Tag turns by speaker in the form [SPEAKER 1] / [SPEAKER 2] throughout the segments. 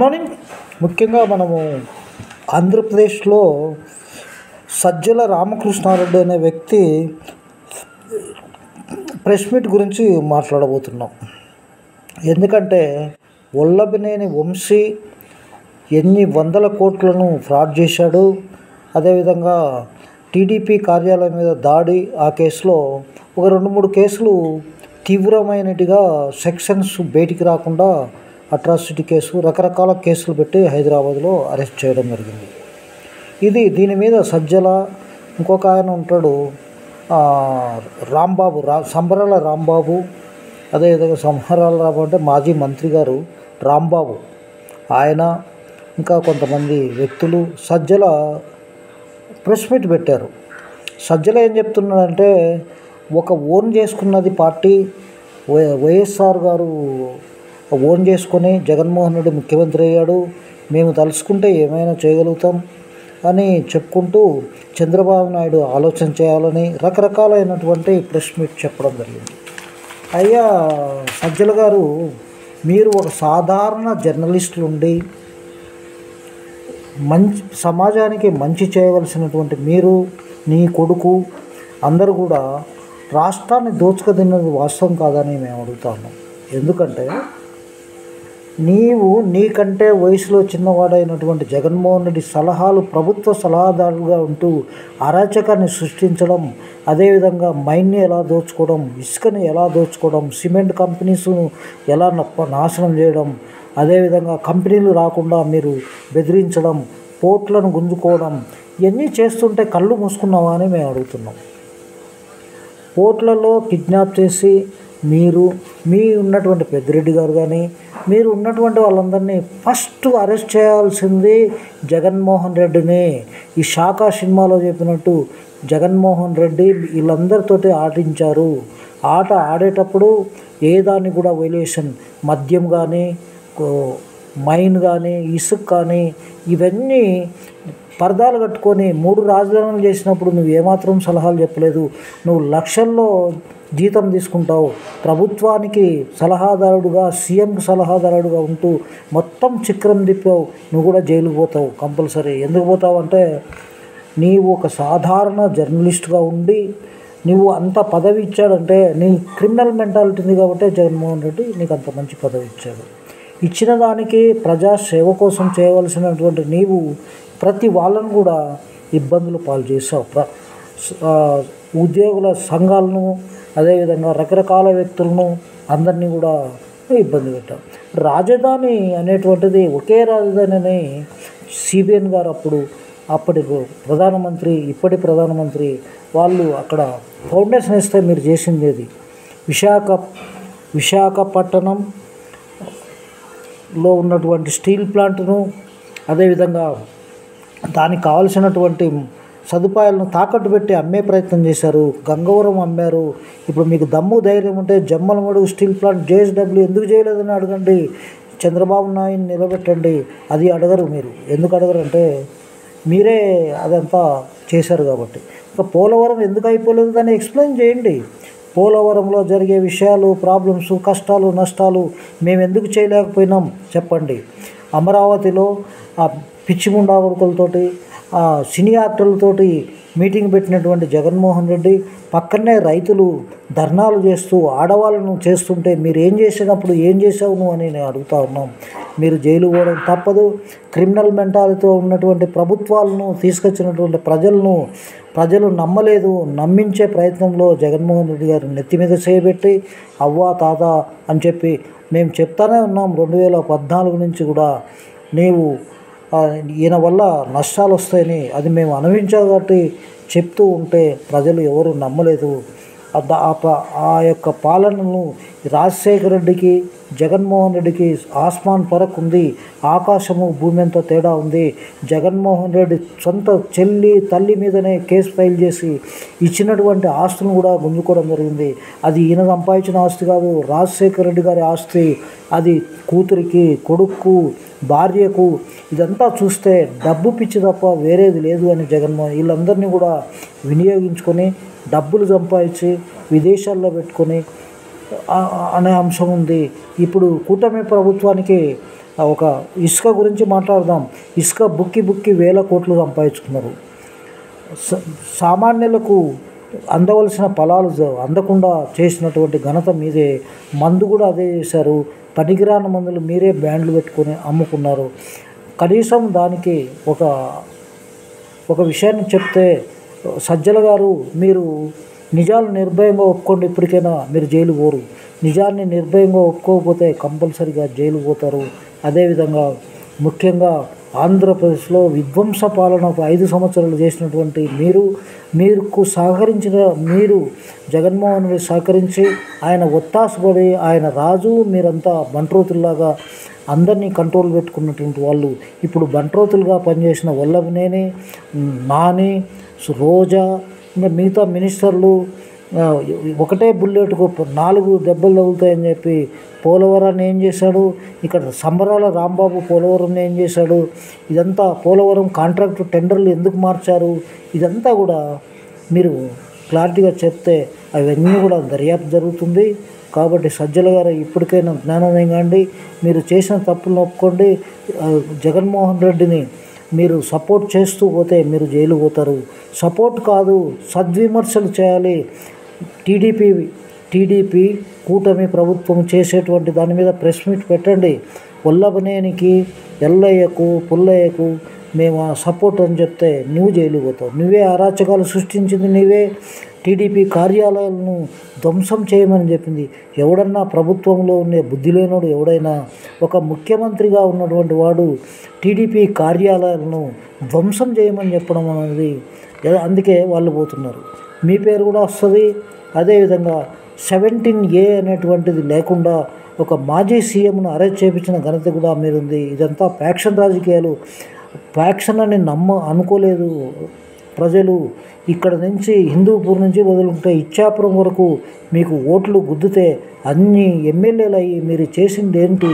[SPEAKER 1] Morning. ముఖ్యంగా మనము ఆంధ్రప్రదేశ్లో సజ్జల రామకృష్ణారెడ్డి అనే వ్యక్తి ప్రెస్ మీట్ గురించి మాట్లాడబోతున్నాం. ఎందుకంటే వల్లభనేని వంశీ ఎన్ని వందల కోట్లను ఫ్రాడ్ చేశాడు, అదేవిధంగా టీడీపీ కార్యాలయం మీద దాడి, ఆ కేసులో ఒక 2-3 కేసులు తీవ్రమైనటిగా సెక్షన్స్ బయటికి రాకుండా అట్రాసిటీ కేసు, రకరకాల కేసులు పెట్టి హైదరాబాద్లో అరెస్ట్ చేయడం జరిగింది. దీని మీద సజ్జల, ఇంకొక ఆయన ఉంటాడు రాంబాబు, సంబరాల రాంబాబు, అదేవిధంగా సంబరాల రాంబాబు అంటే మాజీ మంత్రి గారు రాంబాబు, ఆయన ఇంకా కొంతమంది వ్యక్తులు సజ్జల ప్రెస్ మీట్ పెట్టారు. సజ్జల ఏం చెప్తున్నాడంటే, ఒక ఓన్ చేసుకున్నది పార్టీ వైఎస్ఆర్ గారు ఓన్ చేసుకొని జగన్మోహన్ రెడ్డి ముఖ్యమంత్రి అయ్యాడు, మేము తలుచుకుంటే ఏమైనా చేయగలుగుతాం అని చెప్పుకుంటూ చంద్రబాబు నాయుడు ఆలోచన చేయాలని రకరకాలైనటువంటి ప్రెస్ మీట్ చెప్పడం జరిగింది. అయ్యా సజ్జల గారు, మీరు ఒక సాధారణ జర్నలిస్టులు ఉండి సమాజానికి మంచి చేయవలసినటువంటి మీరు, నీ కొడుకు అందరూ కూడా రాష్ట్రాన్ని దోచుకుతిన్నది వాస్తవం కాదని మేము అడుగుతాము. ఎందుకంటే నీకంటే వయసులో చిన్నవాడైనటువంటి జగన్మోహన్ రెడ్డి సలహాలు, ప్రభుత్వ సలహాదారులుగా ఉంటూ అరాచకాన్ని సృష్టించడం, అదేవిధంగా మైన్ని ఎలా దోచుకోవడం, ఇసుకని ఎలా దోచుకోవడం, సిమెంట్ కంపెనీస్ను ఎలా నాశనం చేయడం, అదేవిధంగా కంపెనీలు రాకుండా మీరు బెదిరించడం, పోర్ట్లను గుంజుకోవడం, ఇవన్నీ చేస్తుంటే కళ్ళు మూసుకున్నావా అని మేము అడుగుతున్నాం. పోర్ట్లలో కిడ్నాప్ చేసి మీ ఉన్నటువంటి పెద్దిరెడ్డి గారు కానీ మీరు ఉన్నటువంటి వాళ్ళందరినీ ఫస్ట్ అరెస్ట్ చేయాల్సింది జగన్మోహన్ రెడ్డిని. ఈ శాఖ సినిమాలో చెప్పినట్టు జగన్మోహన్ రెడ్డి వీళ్ళందరితోటి ఆడించారు. ఆట ఆడేటప్పుడు ఏ దాన్ని కూడా వైలేషన్, మద్యం కానీ, మైన్ కానీ, ఇసుక కానీ, ఇవన్నీ పరదాలు కట్టుకొని 3 రాజధానులు చేసినప్పుడు నువ్వు ఏమాత్రం సలహాలు చెప్పలేదు. నువ్వు లక్షల్లో జీతం తీసుకుంటావు, ప్రభుత్వానికి సలహాదారుడుగా, సీఎంకి సలహాదారుడుగా ఉంటూ మొత్తం చక్రం తిప్పావు. నువ్వు కూడా జైలుకు పోతావు కంపల్సరీ. ఎందుకు పోతావు అంటే, నీవు ఒక సాధారణ జర్నలిస్ట్గా ఉండి నువ్వు అంత పదవి ఇచ్చాడంటే నీ క్రిమినల్ మెంటాలిటీ ఉంది కాబట్టి జగన్మోహన్ రెడ్డి నీకు అంత మంచి పదవి ఇచ్చాడు. ఇచ్చిన దానికి ప్రజాసేవ కోసం చేయవలసినటువంటి నీవు ప్రతి వాళ్ళను కూడా ఇబ్బందులు పాలు చేసావు. ఉద్యోగుల సంఘాలను, అదేవిధంగా రకరకాల వ్యక్తులను అందరినీ కూడా ఇబ్బంది పెట్టావు. రాజధాని అనేటువంటిది ఒకే రాజధాని అని సిబిఎన్ గారు అప్పటి ప్రధానమంత్రి, ఇప్పటి ప్రధానమంత్రి వాళ్ళు అక్కడ ఫౌండేషన్ ఇస్తే మీరు చేసింది ఏది? విశాఖపట్నంలో ఉన్నటువంటి స్టీల్ ప్లాంట్ను, అదేవిధంగా దానికి కావలసినటువంటి సదుపాయాలను తాకట్టు పెట్టి అమ్మే ప్రయత్నం చేశారు. గంగవరం అమ్మారు. ఇప్పుడు మీకు దమ్ము ధైర్యం ఉంటే జమ్మలమడుగు స్టీల్ ప్లాంట్ జేఎస్డబ్ల్యూ ఎందుకు చేయలేదని అడగండి. చంద్రబాబు నాయుడిని నిలబెట్టండి. అది అడగరు. మీరు ఎందుకు అడగరు అంటే మీరే అదంతా చేశారు కాబట్టి. ఇంకా పోలవరం ఎందుకు అయిపోలేదు దాన్ని ఎక్స్ప్లెయిన్ చేయండి. పోలవరంలో జరిగే విషయాలు, ప్రాబ్లమ్స్, కష్టాలు, నష్టాలు మేము ఎందుకు చేయలేకపోయినాం చెప్పండి. అమరావతిలో ఆ పిచ్చిముండా కొడుకులతోటి, ఆ సినీ యాక్టర్లతోటి మీటింగ్ పెట్టినటువంటి జగన్మోహన్ రెడ్డి పక్కనే రైతులు ధర్నాలు చేస్తూ ఆడవాళ్ళను చేస్తుంటే మీరు ఏం చేసినప్పుడు ఏం చేసావు నువ్వు అని నేను అడుగుతా ఉన్నాం. మీరు జైలు పోవడం తప్పదు. క్రిమినల్ మెంటాలిటీతో ఉన్నటువంటి ప్రభుత్వాలను తీసుకొచ్చినటువంటి ప్రజలు నమ్మలేదు. నమ్మించే ప్రయత్నంలో జగన్మోహన్ రెడ్డి గారు నెత్తి మీద చేయబెట్టి అవ్వా తాత అని చెప్పి మేము చెప్తానే ఉన్నాం. 2014 నుంచి కూడా నీవు ఈయన వల్ల నష్టాలు వస్తాయని అది మేము అనుభవించాం కాబట్టి చెప్తూ ఉంటే ప్రజలు ఎవరు నమ్మలేదు. ఆ యొక్క పాలనను రాజశేఖర రెడ్డికి, జగన్మోహన్ రెడ్డికి ఆస్మాన్ ఫరక్ ఉంది. ఆకాశము భూమి అంత తేడా ఉంది. జగన్మోహన్ రెడ్డి సొంత తల్లి మీదనే కేసు ఫైల్ చేసి ఇచ్చినటువంటి ఆస్తులను కూడా గుంజుకోవడం జరిగింది. అది ఈయన సంపాదించిన ఆస్తి కాదు, రాజశేఖర రెడ్డి గారి ఆస్తి. అది కూతురికి, కొడుకు, భార్యకు. ఇదంతా చూస్తే డబ్బు పిచ్చి తప్ప వేరేది లేదు అని జగన్మోహన్ వీళ్ళందరినీ కూడా వినియోగించుకొని డబ్బులు సంపాదించి విదేశాల్లో పెట్టుకొని అనే అంశం ఉంది. ఇప్పుడు కూటమి ప్రభుత్వానికి ఒక ఇసుక గురించి మాట్లాడదాం. ఇసుక బుక్కి వేల కోట్లు సంపాదించుకున్నారు. సామాన్యులకు అందవలసిన ఫలాలు అందకుండా చేసినటువంటి ఘనత మీదే. మందు కూడా అదే చేశారు. పనికిరాని మందులు మీరే బ్యాండ్లు పెట్టుకొని అమ్ముకున్నారు. కనీసం దానికి ఒక విషయాన్ని చెప్తే, సజ్జల గారు మీరు నిజాలు నిర్భయంగా ఒప్పుకోండి, ఇప్పటికైనా మీరు జైలు పోరు. నిజాన్ని నిర్భయంగా ఒప్పుకోకపోతే కంపల్సరీగా జైలు పోతారు. అదేవిధంగా ముఖ్యంగా ఆంధ్రప్రదేశ్లో విధ్వంస పాలన 5 సంవత్సరాలు చేసినటువంటి మీకు సహకరించిన జగన్మోహన్ రెడ్డి సహకరించి ఆయన ఒత్తాసపడి ఆయన రాజు, మీరంతా బంట్రోతుల్లాగా అందరినీ కంట్రోల్ పెట్టుకున్నటువంటి వాళ్ళు ఇప్పుడు బంట్రోతులుగా పనిచేసిన వల్లభనేని, నాని, రోజా, ఇంకా మిగతా మినిస్టర్లు ఒకటే బుల్లెట్కు 4 దెబ్బలు తగులుతాయని చెప్పి పోలవరాన్ని ఏం చేశాడు, ఇక్కడ సంబరాల రాంబాబు పోలవరంని ఏం చేశాడు, ఇదంతా పోలవరం కాంట్రాక్టు టెండర్లు ఎందుకు మార్చారు, ఇదంతా కూడా మీరు క్లారిటీగా చెప్తే అవన్నీ కూడా దర్యాప్తు జరుగుతుంది. కాబట్టి సజ్జల గారు ఇప్పటికైనా జ్ఞానోదయం కాండి, మీరు చేసిన తప్పులను ఒప్పుకోండి. జగన్మోహన్ రెడ్డిని మీరు సపోర్ట్ చేస్తూ పోతే మీరు జైలు పోతారు. సపోర్ట్ కాదు, సద్విమర్శలు చేయాలి. టీడీపీ కూటమి ప్రభుత్వం చేసేటువంటి దాని మీద ప్రెస్ మీట్ పెట్టండి. వల్లభనేనికి, ఎల్లయ్యకు, పుల్లయ్యకు మేము సపోర్ట్ అని చెప్తే నువ్వు జైలు పోతావు. నువ్వే అరాచకాలు సృష్టించింది నీవే. టీడీపీ కార్యాలయాలను ధ్వంసం చేయమని చెప్పింది. ఎవడన్నా ప్రభుత్వంలో ఉండే బుద్ధి లేనోడు ఎవడైనా, ఒక ముఖ్యమంత్రిగా ఉన్నటువంటి వాడు టీడీపీ కార్యాలయాలను ధ్వంసం చేయమని చెప్పడం అనేది, అందుకే వాళ్ళు పోతున్నారు. మీ పేరు కూడా వస్తుంది. అదేవిధంగా 17A అనేటువంటిది లేకుండా ఒక మాజీ సీఎంను అరెస్ట్ చేయించిన ఘనత కూడా మీరుంది. ఇదంతా ఫ్యాక్షన్ రాజకీయాలు. ఫ్యాక్షన్ అని అనుకోలేదు ప్రజలు. ఇక్కడ నుంచి హిందూపూర్ నుంచి వదులుకుంటే ఇచ్చాపురం వరకు మీకు ఓట్లు గుద్దితే అన్ని ఎమ్మెల్యేలు అయ్యి మీరు చేసింది ఏంటి?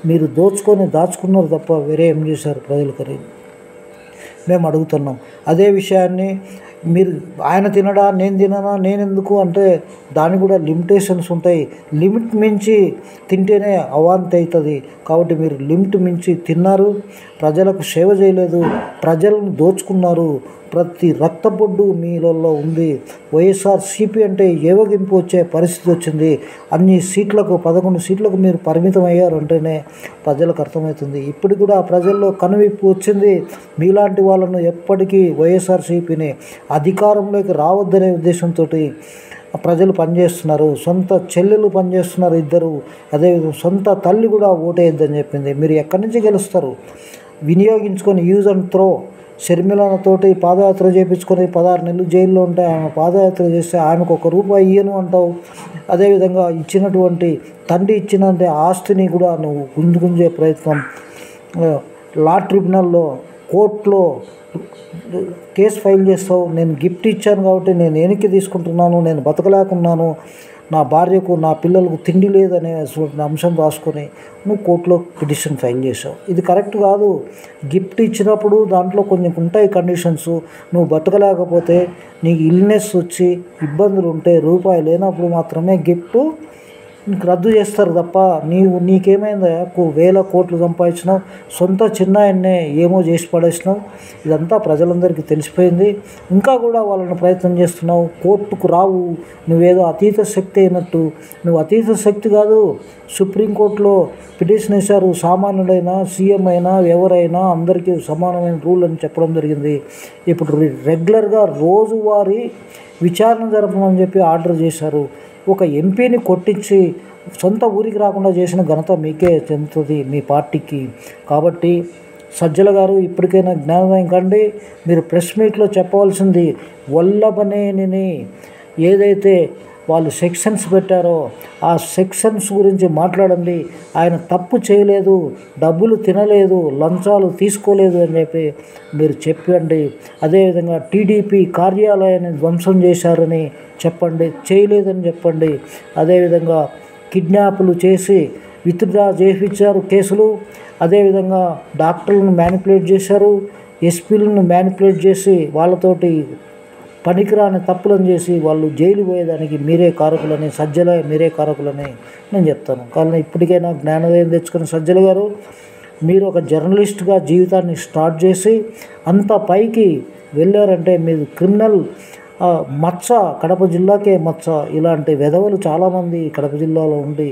[SPEAKER 1] మీరు దాచుకున్నారు తప్ప వేరే ఏం చేశారు ప్రజలకని మేము అడుగుతున్నాం. అదే విషయాన్ని మీరు ఆయన తినడా నేను తిననా నేనెందుకు అంటే దానికి కూడా లిమిటేషన్స్ ఉంటాయి. లిమిట్ మించి తింటేనే అవాంతి అవుతుంది. కాబట్టి మీరు లిమిట్ మించి తిన్నారు, ప్రజలకు సేవ చేయలేదు, ప్రజలను దోచుకున్నారు. ప్రతి రక్తబొడ్డు మీలలో ఉంది. వైఎస్ఆర్సీపీ అంటే ఏవగింపు వచ్చే పరిస్థితి వచ్చింది. అన్ని సీట్లకు 11 సీట్లకు మీరు పరిమితం అయ్యారంటేనే ప్రజలకు అర్థమవుతుంది. ఇప్పుడు కూడా ప్రజల్లో కనువిప్పు వచ్చింది. మీలాంటి వాళ్ళను ఎప్పటికీ వైఎస్ఆర్సీపీని అధికారంలోకి రావద్దనే ఉద్దేశంతో ప్రజలు పనిచేస్తున్నారు. సొంత చెల్లెలు పనిచేస్తున్నారు 2. అదేవిధంగా సొంత తల్లి కూడా ఓటేయద్దని చెప్పింది. మీరు ఎక్కడి నుంచి గెలుస్తారు? వినియోగించుకొని యూజ్ అండ్ త్రో. షర్మిలతోటి పాదయాత్ర చేయించుకొని 16 నెలలు జైల్లో ఉంటే ఆమె పాదయాత్ర చేస్తే ఆమెకు ₹1 ఇయ్యను అంటావు. అదేవిధంగా ఇచ్చినటువంటి తండ్రి ఇచ్చినంటే ఆస్తిని కూడా నువ్వు గుంజే ప్రయత్నం. లా ట్రిబ్యునల్లో కోర్టులో కేసు ఫైల్ చేస్తావు. నేను గిఫ్ట్ ఇచ్చాను కాబట్టి నేను వెనక్కి తీసుకుంటున్నాను, నేను బతకలేకున్నాను, నా భార్యకు నా పిల్లలకు తిండి లేదనే అంశం రాసుకొని నువ్వు కోర్టులో పిటిషన్ ఫైల్ చేసావు. ఇది కరెక్ట్ కాదు. గిఫ్ట్ ఇచ్చినప్పుడు దాంట్లో కొన్ని ఉంటాయి కండిషన్స్. నువ్వు బతకలేకపోతే, నీకు ఇల్నెస్ వచ్చి ఇబ్బందులు ఉంటే, రూపాయి లేనప్పుడు మాత్రమే గిఫ్ట్ రద్దు చేస్తారు తప్ప నీకేమైందా? వేల కోట్లు సంపాదించినావు, సొంత చిన్నాయన్నే ఏమో చేసి పడేసినావు. ఇదంతా ప్రజలందరికీ తెలిసిపోయింది. ఇంకా కూడా వాళ్ళని ప్రయత్నం చేస్తున్నావు. కోర్టుకు రావు, నువ్వేదో అతీత శక్తి అయినట్టు. నువ్వు అతీత శక్తి కాదు. సుప్రీంకోర్టులో పిటిషన్ వేశారు. సామాన్యుడైనా సీఎం అయినా ఎవరైనా అందరికీ సమానమైన రూల్ అని చెప్పడం జరిగింది. ఇప్పుడు రెగ్యులర్గా రోజువారీ విచారణ జరపమని చెప్పి ఆర్డర్ చేశారు. ఒక ఎంపీని కొట్టించి సొంత ఊరికి రాకుండా చేసిన ఘనత మీకే చెందుతుంది, మీ పార్టీకి. కాబట్టి సజ్జల గారు ఇప్పటికైనా జ్ఞానోదయం కండి. మీరు ప్రెస్ మీట్లో చెప్పవలసింది వల్లభనేనిని ఏదైతే వాళ్ళు సెక్షన్స్ పెట్టారో ఆ సెక్షన్స్ గురించి మాట్లాడండి. ఆయన తప్పు చేయలేదు, డబ్బులు తినలేదు, లంచాలు తీసుకోలేదు అని చెప్పి మీరు చెప్పండి. అదేవిధంగా టీడీపీ కార్యాలయాన్ని ధ్వంసం చేశారని చెప్పండి, చేయలేదని చెప్పండి. అదేవిధంగా కిడ్నాపులు చేసి విత్డ్రా చేయించారు కేసులు. అదేవిధంగా డాక్టర్లను మ్యానిపులేట్ చేశారు, ఎస్పీలను మ్యానిపులేట్ చేసి వాళ్ళతోటి పనికిరాని తప్పులను చేసి వాళ్ళు జైలు పోయేదానికి మీరే కారకులని, సజ్జల మీరే కారకులని నేను చెప్తాను. కానీ ఇప్పటికైనా జ్ఞానోదయం తెచ్చుకున్న సజ్జల గారు మీరు ఒక జర్నలిస్ట్గా జీవితాన్ని స్టార్ట్ చేసి అంత పైకి వెళ్ళారంటే మీరు క్రిమినల్ మచ్చ, కడప జిల్లాకే మచ్చ. ఇలాంటి వెధవలు చాలామంది కడప జిల్లాలో ఉండి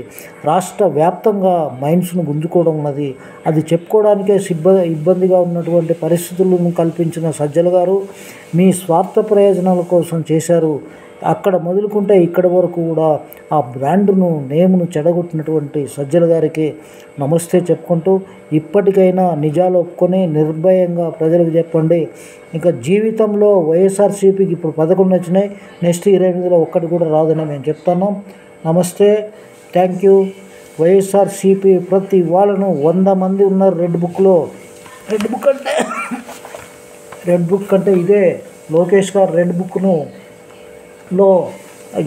[SPEAKER 1] రాష్ట్ర వ్యాప్తంగా మైండ్స్ను గుంజుకోవడం ఉన్నది. అది చెప్పుకోవడానికే ఇబ్బందిగా ఉన్నటువంటి పరిస్థితులను కల్పించిన సజ్జల గారు మీ స్వార్థ ప్రయోజనాల కోసం చేశారు. అక్కడ మొదలుకుంటే ఇక్కడ వరకు కూడా ఆ బ్రాండ్ను, నేమ్ను చెడగొట్టినటువంటి సజ్జల గారికి నమస్తే చెప్పుకుంటూ, ఇప్పటికైనా నిజాలు ఒప్పుకొని నిర్భయంగా ప్రజలకు చెప్పండి. ఇంకా జీవితంలో వైఎస్ఆర్సీపీకి ఇప్పుడు 11 వచ్చినాయి, నెక్స్ట్ 28లో ఒక్కటి కూడా రాదని మేము చెప్తున్నాం. నమస్తే, థ్యాంక్ యూ. వైఎస్ఆర్సీపీ ప్రతి వాళ్ళను 100 మంది ఉన్నారు రెడ్ బుక్లో. రెడ్ బుక్ అంటే ఇదే లోకేష్ గారు రెడ్ బుక్ను లో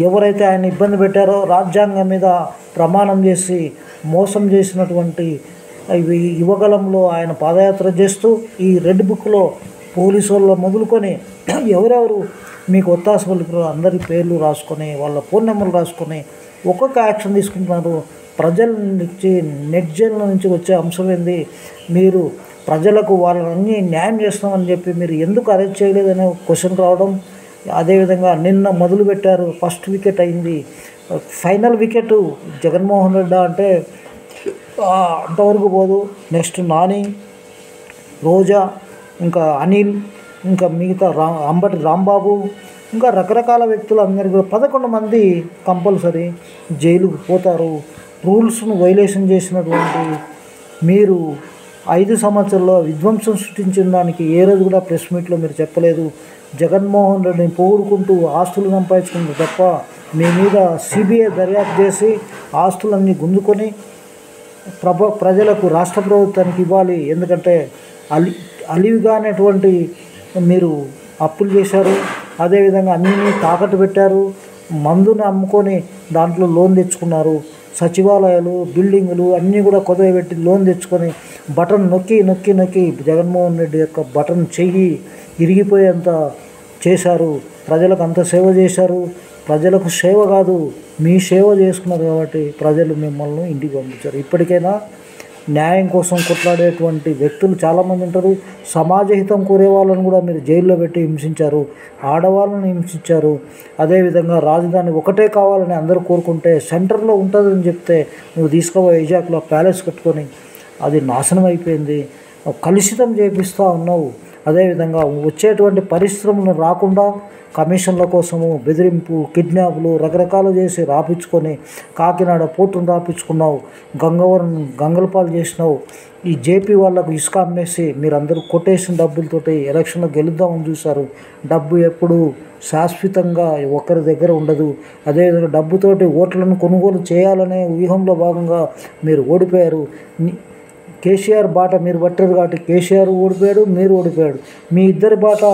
[SPEAKER 1] ఎవరైతే ఆయన ఇబ్బంది పెట్టారో, రాజ్యాంగం మీద ప్రమాణం చేసి మోసం చేసినటువంటి యువగలంలో ఆయన పాదయాత్ర చేస్తూ ఈ రెడ్ బుక్లో పోలీసు వాళ్ళు మొదలుకొని ఎవరెవరు మీకు ఒత్తాస పలుకుతారో అందరి పేర్లు రాసుకొని, వాళ్ళ ఫోన్ నెంబర్లు రాసుకొని ఒక్కొక్క యాక్షన్ తీసుకుంటున్నారు. ప్రజల నుంచి, నెట్ జైళ్ళ నుంచి వచ్చే అంశం ఏంది? మీరు ప్రజలకు వాళ్ళని న్యాయం చేస్తామని చెప్పి మీరు ఎందుకు అరెస్ట్ చేయలేదనే క్వశ్చన్ రావడం. అదేవిధంగా నిన్న మొదలుపెట్టారు, ఫస్ట్ వికెట్ అయింది, ఫైనల్ వికెట్ జగన్మోహన్ రెడ్డి అంటే అంతవరకు పోదు. నెక్స్ట్ నాని, రోజా, ఇంకా అనిల్, ఇంకా మిగతా అంబటి రాంబాబు, ఇంకా రకరకాల వ్యక్తులు అందరికీ 11 మంది కంపల్సరీ జైలుకు పోతారు. రూల్స్ను వైలేషన్ చేసినటువంటి మీరు 5 సంవత్సరాల్లో విధ్వంసం సృష్టించిన దానికి ఏ రోజు కూడా ప్రెస్ మీట్లో మీరు చెప్పలేదు. జగన్మోహన్ రెడ్డిని పొగుడుకుంటూ ఆస్తులు సంపాదించుకుంటూ తప్ప మీ మీద సిబిఐ దర్యాప్తు చేసి ఆస్తులన్నీ గుంజుకొని ప్రజలకు, రాష్ట్ర ప్రభుత్వానికి ఇవ్వాలి. ఎందుకంటే అలివిగానేటువంటి మీరు అప్పులు చేశారు. అదేవిధంగా అన్నీ తాకట్టు పెట్టారు. మందుని అమ్ముకొని దాంట్లో లోన్ తెచ్చుకున్నారు. సచివాలయాలు, బిల్డింగులు అన్నీ కూడా కొదవబెట్టి లోన్ తెచ్చుకొని బటన్ నొక్కి జగన్మోహన్ రెడ్డి యొక్క బటన్ చెయ్యి ఇరిగిపోయేంత చేశారు. ప్రజలకు అంత సేవ చేశారు. ప్రజలకు సేవ కాదు, మీ సేవ చేసుకున్నారు కాబట్టి ప్రజలు మిమ్మల్ని ఇంటికి పంపించారు. ఇప్పటికైనా న్యాయం కోసం కొట్లాడేటువంటి వ్యక్తులు చాలామంది ఉంటారు. సమాజ హితం కోరే వాళ్ళని కూడా మీరు జైల్లో పెట్టి హింసించారు, ఆడవాళ్ళని హింసించారు. అదేవిధంగా రాజధాని ఒకటే కావాలని అందరూ కోరుకుంటే సెంటర్లో ఉంటుందని చెప్తే నువ్వు తీసుకుపోయి వైజాగ్లో ప్యాలెస్ కట్టుకొని అది నాశనం అయిపోయింది. కలుషితం చేపిస్తూ ఉన్నావు. అదేవిధంగా వచ్చేటువంటి పరిశ్రమలు రాకుండా కమిషన్ల కోసము బెదిరింపు, కిడ్నాప్లు రకరకాలు చేసి రాపించుకొని కాకినాడ పోర్టును రాపించుకున్నావు. గంగవరం గంగలపాలు చేసినావు. ఈ జేపీ వాళ్ళకు ఇసుక అమ్మేసి మీరందరూ కొటేషన్ డబ్బులతోటి ఎలక్షన్లో గెలుద్దామని చూశారు. డబ్బు ఎప్పుడు శాశ్వతంగా ఒకరి దగ్గర ఉండదు. అదేవిధంగా డబ్బుతోటి ఓట్లను కొనుగోలు చేయాలనే వ్యూహంలో భాగంగా మీరు ఓడిపోయారు. కేసీఆర్ బాట మీరు పట్టారు కాబట్టి కేసీఆర్ ఓడిపోయాడు, మీరు ఓడిపోయాడు. మీ ఇద్దరి బాట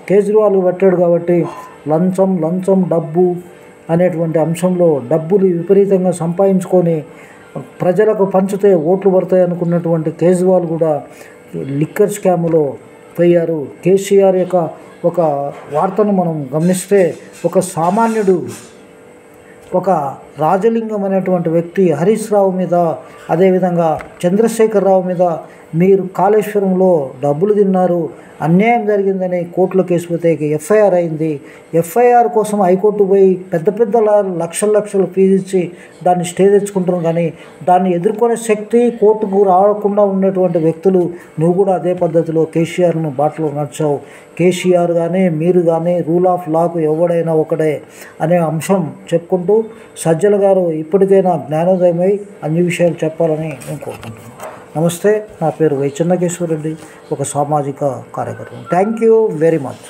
[SPEAKER 1] కేజ్రీవాల్ పట్టాడు కాబట్టి లంచం డబ్బు అనేటువంటి అంశంలో డబ్బులు విపరీతంగా సంపాదించుకొని ప్రజలకు పంచితే ఓట్లు పడతాయి అనుకున్నటువంటి కేజ్రీవాల్ కూడా లిక్కర్ స్కామ్లో పోయారు. కేసీఆర్ యొక్క ఒక వార్తను మనం గమనిస్తే ఒక సామాన్యుడు, ఒక రాజలింగం అనేటువంటి వ్యక్తి హరీష్ రావు మీద, అదేవిధంగా చంద్రశేఖరరావు మీద మీరు కాళేశ్వరంలో డబ్బులు తిన్నారు, అన్యాయం జరిగిందని కోర్టులో కేసు పోతే ఎఫ్ఐఆర్ అయింది. ఎఫ్ఐఆర్ కోసం హైకోర్టు పోయి పెద్ద లక్షలు ఫీజు ఇచ్చి దాన్ని స్టే తెచ్చుకుంటున్నాం. కానీ దాన్ని ఎదుర్కొనే శక్తి కోర్టుకు రాకుండా ఉన్నటువంటి వ్యక్తులు నువ్వు కూడా అదే పద్ధతిలో కేసీఆర్ను బాటలో నడిచావు. కేసీఆర్ కానీ మీరు కానీ రూల్ ఆఫ్ లాకు ఎవడైనా ఒకడే అనే అంశం చెప్పుకుంటూ సజ్జల గారు ఇప్పటికైనా జ్ఞానోదయమై అన్ని విషయాలు చెప్పాలని నేను కోరుకుంటున్నాను. నమస్తే, నా పేరు వై చెన్నకేశ్వర రెడ్డి, ఒక సామాజిక కార్యకర్త. Thank you very much.